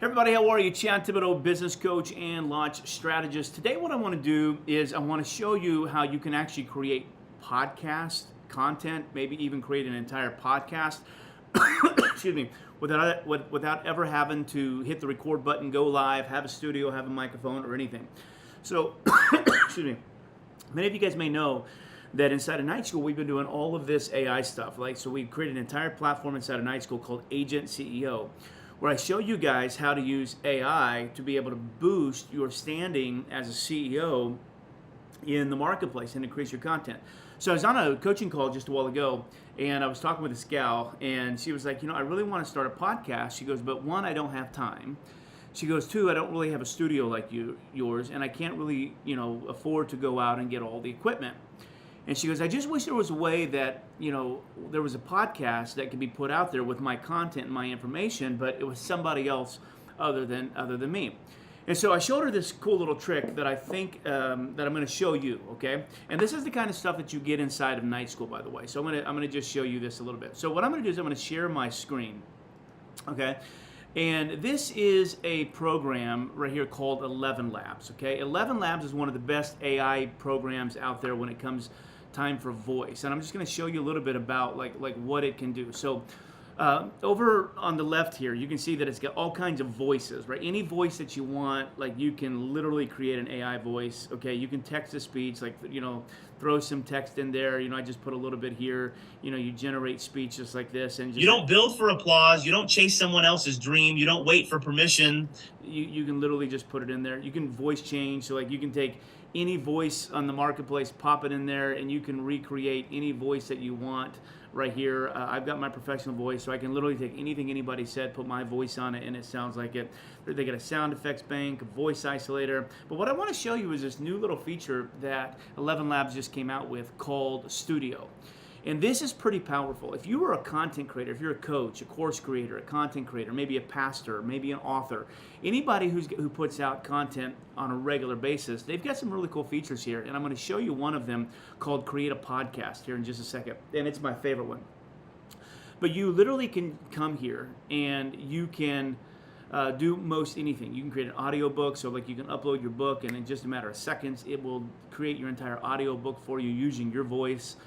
Everybody, how are you? Chad Thibodeau, business coach and launch strategist. Today what I want to do is I want to show you how you can actually create podcast content, maybe even create an entire podcast, excuse me, without ever having to hit the record button, go live, have a studio, have a microphone, or anything. So, excuse me, many of you guys may know that inside of Night School, we've been doing all of this AI stuff. So we've created an entire platform inside of Night School called Agent CEO, where I show you guys how to use AI to be able to boost your standing as a CEO in the marketplace and increase your content. So I was on a coaching call just a while ago, and I was talking with this gal, and she was like, I really want to start a podcast. She goes, but one, I don't have time. She goes, two, I don't really have a studio like yours, and I can't really, afford to go out and get all the equipment. And she goes, I just wish there was a way that, there was a podcast that could be put out there with my content and my information, but it was somebody else other than me. And so I showed her this cool little trick that I think that I'm going to show you, okay? And this is the kind of stuff that you get inside of Night School, by the way. So I'm going to just show you this a little bit. So what I'm going to do is I'm going to share my screen, okay? And this is a program right here called ElevenLabs, okay? ElevenLabs is one of the best AI programs out there when it comes time for voice. And I'm just going to show you a little bit about like what it can do. So over on the left here, you can see that it's got all kinds of voices, right? Any voice that you want, like you can literally create an AI voice, okay? You can text to speech, like, throw some text in there. I just put a little bit here. You generate speech just like this. And you don't build for applause. You don't chase someone else's dream. You don't wait for permission. You can literally just put it in there. You can voice change. So like you can take any voice on the marketplace, pop it in there, and you can recreate any voice that you want right here. I've got my professional voice, so I can literally take anything anybody said, put my voice on it, and it sounds like it. They get a sound effects bank, a voice isolator. But what I want to show you is this new little feature that ElevenLabs just came out with called Studio. And this is pretty powerful. If you are a content creator, if you're a coach, a course creator, a content creator, maybe a pastor, maybe an author, anybody who puts out content on a regular basis, they've got some really cool features here. And I'm going to show you one of them called Create a Podcast here in just a second. And it's my favorite one. But you literally can come here and you can do most anything. You can create an audio book, so like you can upload your book, and in just a matter of seconds, it will create your entire audio book for you using your voice.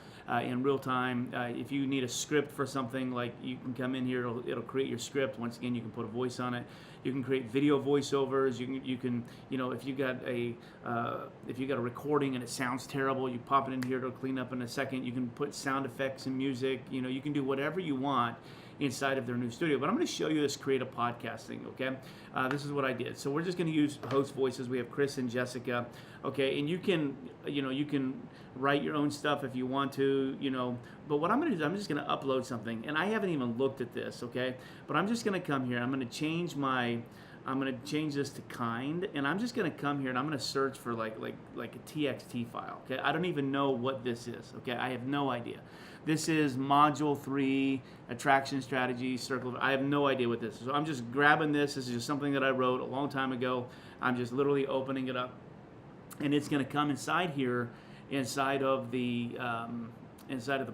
In real time. If you need a script for something, like you can come in here, it'll create your script. Once again, you can put a voice on it. You can create video voiceovers. You can if you got a recording and it sounds terrible, you pop it in here, it'll clean up in a second. You can put sound effects and music. You can do whatever you want inside of their new studio. But I'm going to show you this Create a Podcast thing, okay? This is what I did. So we're just going to use host voices. We have Chris and Jessica, okay? And you can write your own stuff if you want to, But what I'm going to do is I'm just going to upload something. And I haven't even looked at this, okay? But I'm just going to come here. I'm going to change this to kind, and I'm just going to come here and I'm going to search for like a TXT file, okay? I don't even know what this is, okay? I have no idea. This is Module 3, Attraction Strategy, Circle. I have no idea what this is. So I'm just grabbing this. This is just something that I wrote a long time ago. I'm just literally opening it up, and it's going to come inside here, inside of the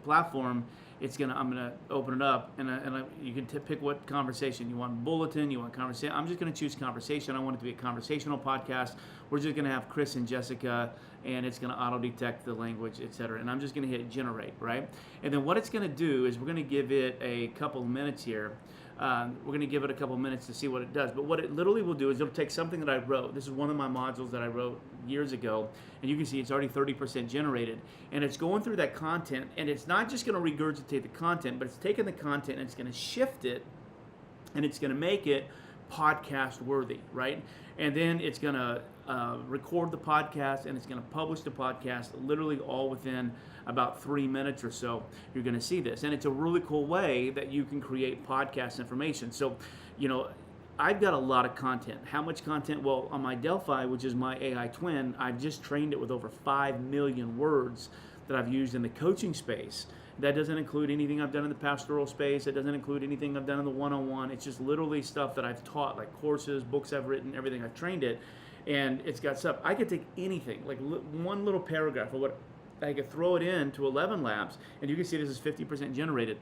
platform. I'm gonna open it up, and you can pick what conversation you want. Bulletin, you want conversation. I'm just gonna choose conversation. I want it to be a conversational podcast. We're just gonna have Chris and Jessica, and it's gonna auto detect the language, etc. And I'm just gonna hit generate, right? And then what it's gonna do is we're gonna give it a couple of minutes here. We're going to give it a couple minutes to see what it does. But what it literally will do is it'll take something that I wrote. This is one of my modules that I wrote years ago. And you can see it's already 30% generated. And it's going through that content. And it's not just going to regurgitate the content, but it's taking the content and it's going to shift it. And it's going to make it podcast worthy, right? And then it's going to record the podcast, and it's going to publish the podcast literally all within about 3 minutes or so. You're going to see this, and it's a really cool way that you can create podcast information. So, I've got a lot of content. How much content? Well, on my Delphi, which is my AI twin, I've just trained it with over 5 million words that I've used in the coaching space. That doesn't include anything I've done in the pastoral space. It doesn't include anything I've done in the one-on-one. It's just literally stuff that I've taught, like courses, books I've written, everything. I've trained it, and it's got stuff. I could take anything, like one little paragraph, or what I could throw it into ElevenLabs, and you can see this is 50% generated.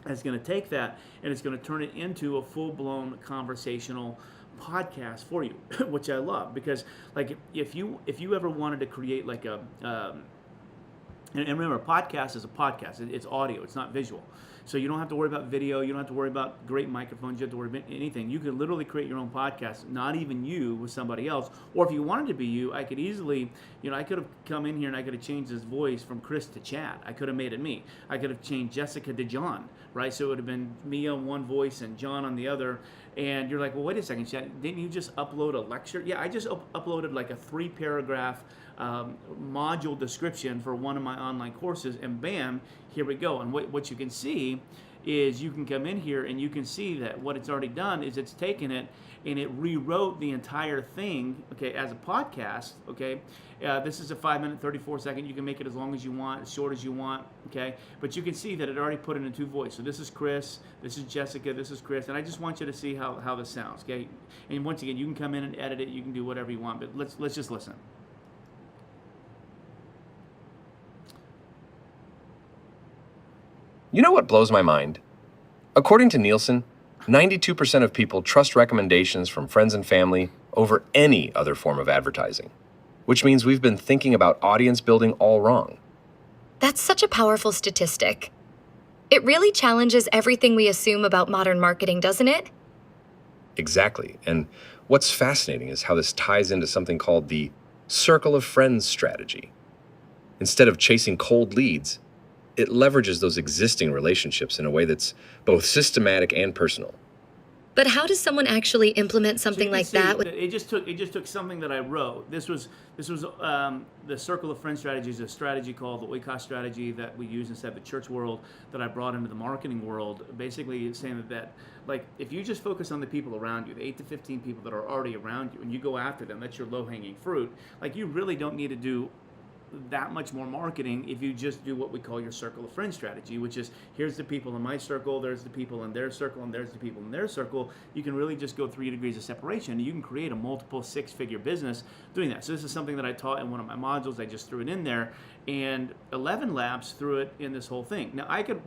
And it's going to take that and it's going to turn it into a full-blown conversational podcast for you, which I love, because like if you ever wanted to create like a and remember, podcast is a podcast. It's audio. It's not visual. So you don't have to worry about video. You don't have to worry about great microphones. You don't have to worry about anything. You could literally create your own podcast, not even you, with somebody else. Or if you wanted to be you, I could easily, I could have come in here and I could have changed his voice from Chris to Chad. I could have made it me. I could have changed Jessica to John, right? So it would have been me on one voice and John on the other. And you're like, well, wait a second, Chad. Didn't you just upload a lecture? Yeah, I just uploaded like a 3-paragraph module description for one of my online courses, and bam, here we go. And what you can see is you can come in here and you can see that what it's already done is it's taken it and it rewrote the entire thing, okay, as a podcast, okay. This is a 5-minute, 34-second. You can make it as long as you want, as short as you want, okay. But you can see that it already put it in 2 voices. So this is Chris, this is Jessica, this is Chris, and I just want you to see how this sounds, okay. And once again, you can come in and edit it. You can do whatever you want, but let's just listen. You know what blows my mind? According to Nielsen, 92% of people trust recommendations from friends and family over any other form of advertising, which means we've been thinking about audience building all wrong. That's such a powerful statistic. It really challenges everything we assume about modern marketing, doesn't it? Exactly. And what's fascinating is how this ties into something called the circle of friends strategy. Instead of chasing cold leads, it leverages those existing relationships in a way that's both systematic and personal. But how does someone actually implement something like that? It just took something that I wrote. This was the Circle of Friends strategy is a strategy called the Oikos strategy that we use inside the church world that I brought into the marketing world. Basically, saying that like if you just focus on the people around you, the 8 to 15 people that are already around you, and you go after them, that's your low-hanging fruit. Like you really don't need to do that much more marketing if you just do what we call your circle of friends strategy, which is here's the people in my circle, there's the people in their circle, and there's the people in their circle. You can really just go 3 degrees of separation. You can create a multiple 6-figure business doing that. So this is something that I taught in one of my modules. I just threw it in there, and 11 Labs threw it in this whole thing. Now I could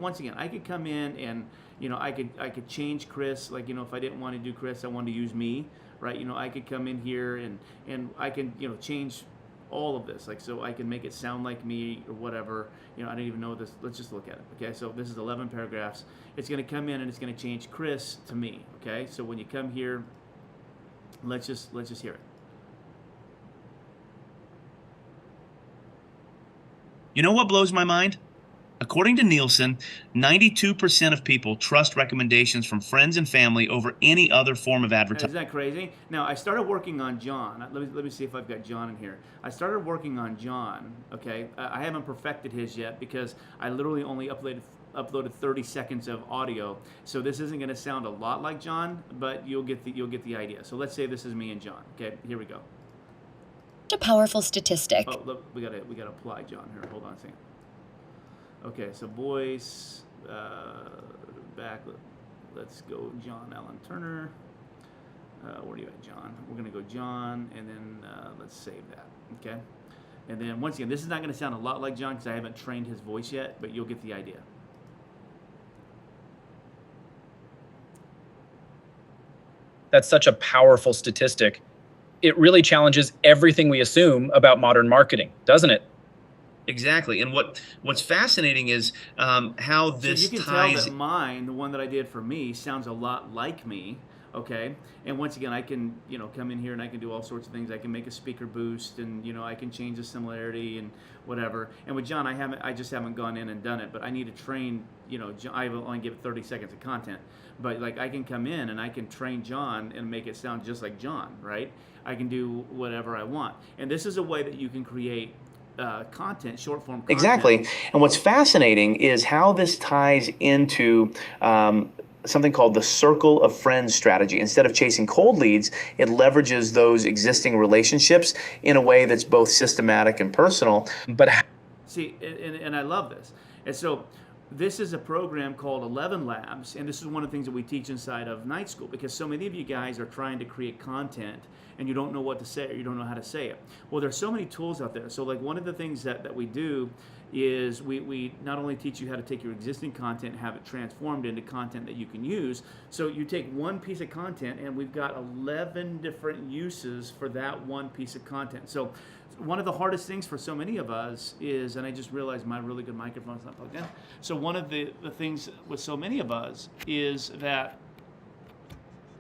come in and I could change Chris. Like if I didn't want to do Chris, I wanted to use me, right? I could come in here and I can change all of this, like so I can make it sound like me or whatever. I don't even know this. Let's just look at it. Okay, so this is 11 paragraphs. It's going to come in and it's going to change Chris to me. Okay, so when you come here, let's just hear it. You know what blows my mind? According to Nielsen, 92% of people trust recommendations from friends and family over any other form of advertising. Isn't that crazy? Now, I started working on John. Let me see if I've got John in here. I started working on John, okay? I haven't perfected his yet because I literally only uploaded 30 seconds of audio. So this isn't going to sound a lot like John, but you'll get the idea. So let's say this is me and John. Okay, here we go. Such a powerful statistic. Oh, look, we gotta apply John here. Hold on a second. Okay, so voice, back, let's go John Allen Turner. Where are you at, John? We're going to go John, and then let's save that, okay? And then once again, this is not going to sound a lot like John because I haven't trained his voice yet, but you'll get the idea. That's such a powerful statistic. It really challenges everything we assume about modern marketing, doesn't it? Exactly. And what's fascinating is how this so you can ties. tell that mine, the one that I did for me, sounds a lot like me. Okay, and once again, I can come in here and I can do all sorts of things. I can make a speaker boost, and I can change the similarity and whatever. And with John, I just haven't gone in and done it. But I need to train. I will only give it 30 seconds of content. But like I can come in and I can train John and make it sound just like John, right? I can do whatever I want, and this is a way that you can create content, short form content. Exactly. And what's fascinating is how this ties into something called the circle of friends strategy. Instead of chasing cold leads, it leverages those existing relationships in a way that's both systematic and personal. But see, and I love this. And so this is a program called 11 Labs, and this is one of the things that we teach inside of Night School, because so many of you guys are trying to create content and you don't know what to say, or you don't know how to say it. Well, there's so many tools out there. So like one of the things that we do is we not only teach you how to take your existing content and have it transformed into content that you can use. So you take one piece of content, and we've got 11 different uses for that one piece of content. So one of the hardest things for so many of us is, and I just realized my really good microphone's not plugged in. So one of the things with so many of us is that,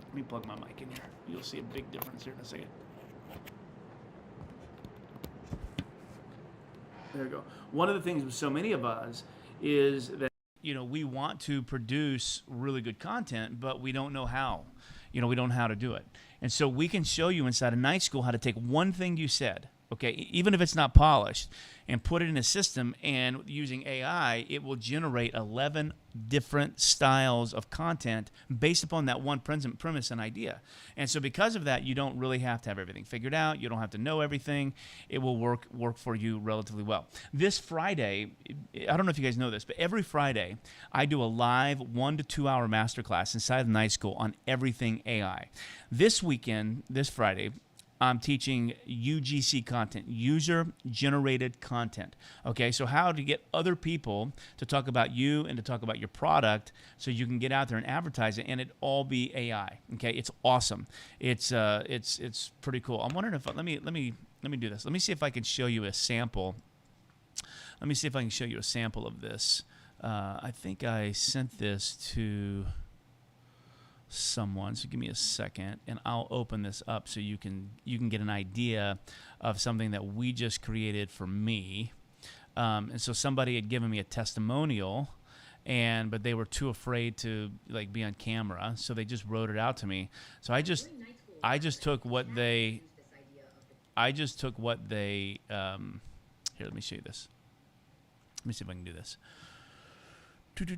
let me plug my mic in here. You'll see a big difference here in a second. There we go. One of the things with so many of us is that, we want to produce really good content, but we don't know how. We don't know how to do it. And so we can show you inside of Night School how to take one thing you said, okay, even if it's not polished, and put it in a system, and using AI, it will generate 11 different styles of content based upon that one premise and idea. And so because of that, you don't really have to have everything figured out. You don't have to know everything. It will work for you relatively well. This Friday, I don't know if you guys know this, but every Friday, I do a live 1 to 2 hour masterclass inside of Night School on everything AI. This weekend, this Friday, I'm teaching UGC content, user-generated content. Okay, so how to get other people to talk about you and to talk about your product, so you can get out there and advertise it, and it all be AI. Okay, it's awesome. It's pretty cool. I'm wondering if let me do this. Let me see if I can show you a sample. Let me see if I can show you a sample of this. I think I sent this to someone, so give me a second and I'll open this up so you can get an idea of something that we just created for me. And so somebody had given me a testimonial, but they were too afraid to be on camera, so they just wrote it out to me. So I just took what they here, let me show you this. Let me see if I can do this. How do I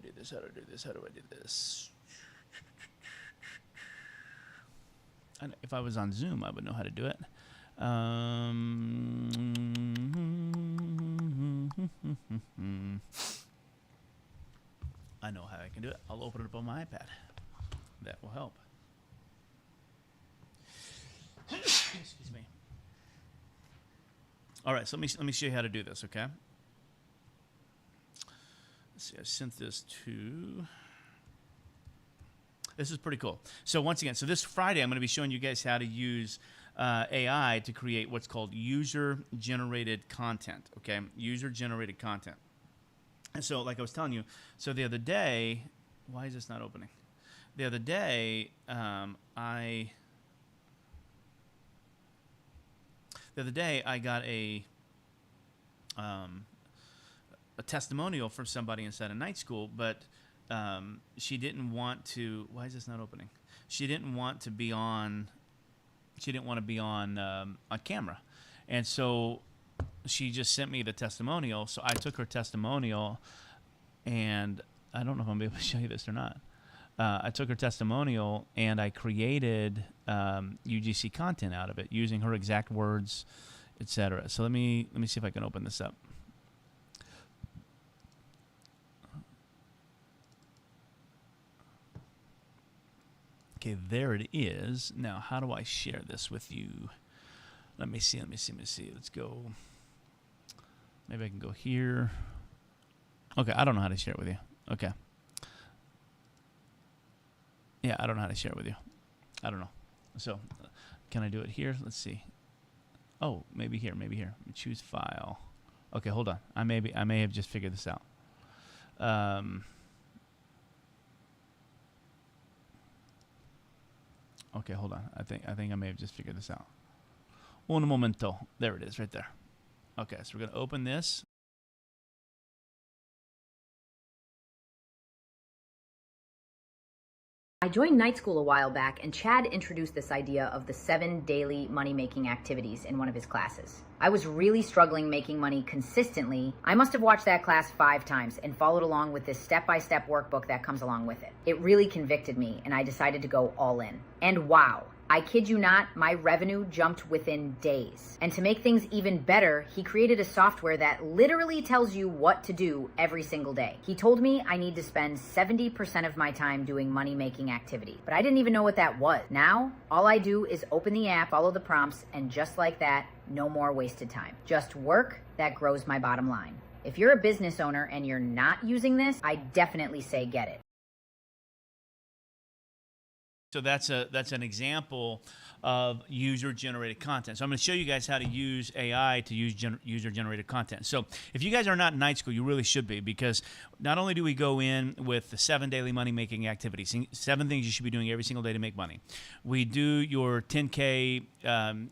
do this? And if I was on Zoom, I would know how to do it. I know how I can do it. I'll open it up on my iPad. That will help. Excuse me. All right, so let me show you how to do this, okay? Let's see, I sent this to... This is pretty cool. So once again, this Friday, I'm going to be showing you guys how to use AI to create what's called user-generated content, okay? User-generated content. And so, like I was telling you, so the other day... Why is this not opening? The other day, I got a testimonial from somebody inside of Night School, but she didn't want to. Why is this not opening? She didn't want to be on. She didn't want to be on camera, and so she just sent me the testimonial. So I took her testimonial, and I don't know if I'm able to show you this or not. I took her testimonial and I created UGC content out of it using her exact words, etc. So let me see if I can open this up. Okay, there it is. Now, how do I share this with you? Let me see. Let's go. Maybe I can go here. Okay, I don't know how to share it with you. Okay. Yeah, I don't know how to share it with you. I don't know. So, can I do it here? Let's see. Oh, maybe here. Choose file. Okay, hold on. I may have just figured this out. Okay, hold on. I think I may have just figured this out. Un momento. There it is, right there. Okay, so we're gonna open this. I joined Night School a while back, and Chad introduced this idea of the 7 daily money-making activities in one of his classes. I was really struggling making money consistently. I must have watched that class 5 times and followed along with this step-by-step workbook that comes along with it. It really convicted me, and I decided to go all in. And wow, I kid you not, my revenue jumped within days. And to make things even better, he created a software that literally tells you what to do every single day. He told me I need to spend 70% of my time doing money-making activity, but I didn't even know what that was. Now, all I do is open the app, follow the prompts, and just like that, no more wasted time. Just work that grows my bottom line. If you're a business owner and you're not using this, I definitely say get it. So that's an example of user-generated content. So I'm going to show you guys how to use AI to use user-generated content. So if you guys are not in Night School, you really should be, because not only do we go in with the 7 daily money-making activities, 7 things you should be doing every single day to make money. We do your 10K,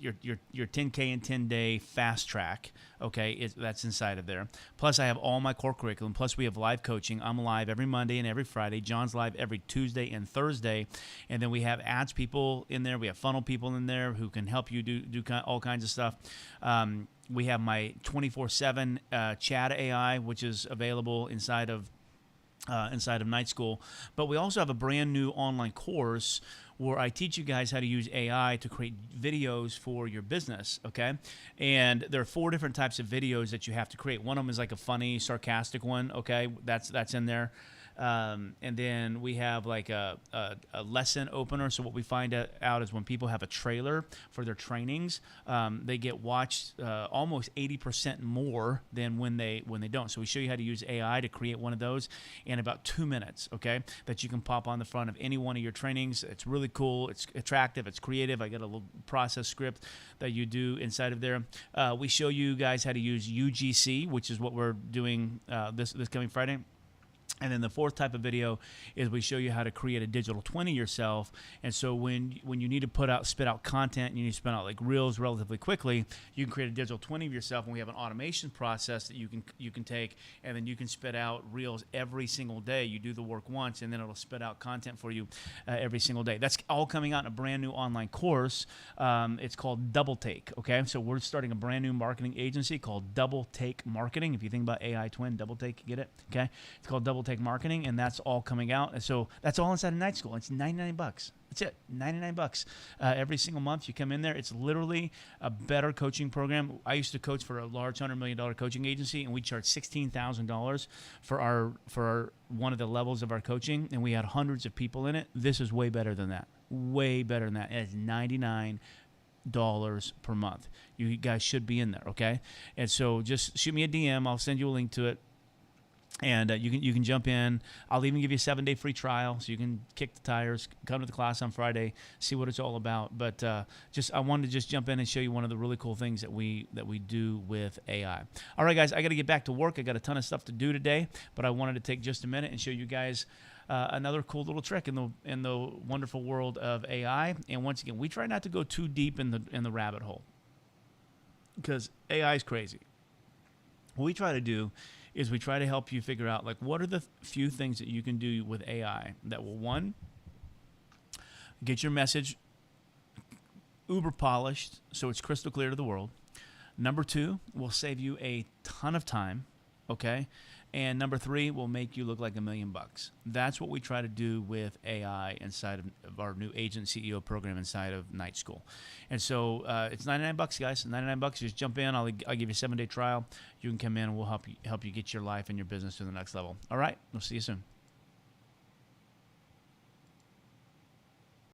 your 10K and 10-day fast track. Okay, that's inside of there. Plus, I have all my core curriculum. Plus, we have live coaching. I'm live every Monday and every Friday. John's live every Tuesday and Thursday. And then we have ads people in there. We have funnel people in there who can help you do all kinds of stuff. We have my 24/7 chat AI, which is available inside of Night School. But we also have a brand new online course where I teach you guys how to use AI to create videos for your business, okay? And there are 4 different types of videos that you have to create. One of them is like a funny, sarcastic one, okay? That's in there. And then we have like a lesson opener. So what we find out is when people have a trailer for their trainings, they get watched almost 80% more than when they don't. So we show you how to use AI to create one of those in about 2 minutes, okay? That you can pop on the front of any one of your trainings. It's really cool. It's attractive. It's creative. I got a little process script that you do inside of there. We show you guys how to use UGC, which is what we're doing this coming Friday. And then the 4th type of video is we show you how to create a digital twin of yourself. And so when you need to spit out content, and you need to spit out like reels relatively quickly, you can create a digital twin of yourself, and we have an automation process that you can take, and then you can spit out reels every single day. You do the work once, and then it'll spit out content for you every single day. That's all coming out in a brand new online course. It's called Double Take. Okay, so we're starting a brand new marketing agency called Double Take Marketing. If you think about AI twin, Double Take, get it? Okay, it's called Double Take Marketing, and that's all coming out. And so that's all inside of Night School. It's $99. That's it, $99 every single month. You come in there. It's literally a better coaching program. I used to coach for a large $100 million coaching agency, and we charged $16,000 for our one of the levels of our coaching, and we had hundreds of people in it. This is way better than that. Way better than that. It's $99 per month. You guys should be in there, okay? And so just shoot me a DM. I'll send you a link to it. And you can jump in. I'll even give you a 7-day free trial, so you can kick the tires, come to the class on Friday, see what it's all about. But I wanted to jump in and show you one of the really cool things that we do with AI. All right, guys, I got to get back to work. I got a ton of stuff to do today, but I wanted to take just a minute and show you guys another cool little trick in the wonderful world of AI. And once again, we try not to go too deep in the rabbit hole, because AI is crazy. What we try to do is we try to help you figure out, like, what are the few things that you can do with AI that will, 1, get your message uber polished so it's crystal clear to the world. Number 2, will save you a ton of time, okay? And number 3, will make you look like $1 million. That's what we try to do with AI inside of our new Agent CEO program inside of Night School. And so it's $99, guys. $99. Just jump in. I'll give you a 7-day trial. You can come in, and we'll help you get your life and your business to the next level. All right. We'll see you soon.